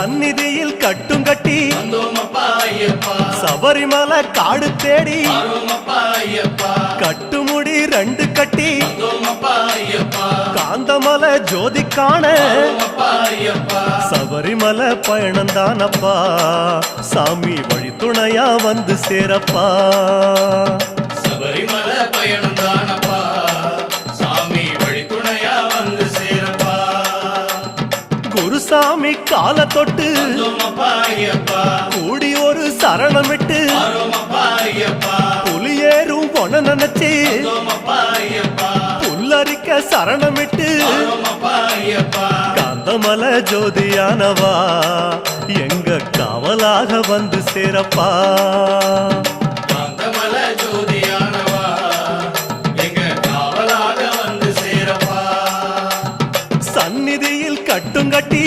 சந்நிதியில் கட்டும் கட்டி சபரிமலை காடு தேடி கட்டுமுடி 2 கட்டி காந்தமலை ஜோதி காண சபரிமலை பயணந்தானப்பா சாமி வழி துணையா வந்து சேரப்பா சபரிமலை பயணந்தானப்பா சாமி வழி துணையா வந்து சேரப்பா குருசாமி கால தொட்டு கூடி ஒரு சரணமிட்டு புலியேறும் பொன நினைச்சு புல்லரிக்க சரணமிட்டு காந்தமலை ஜோதியானவா எங்க காவலாக வந்து சேரப்பா காந்தமலை ஜோதியானவா எங்க காவலாக வந்து சேரப்பா சந்நிதியில் கட்டும் கட்டி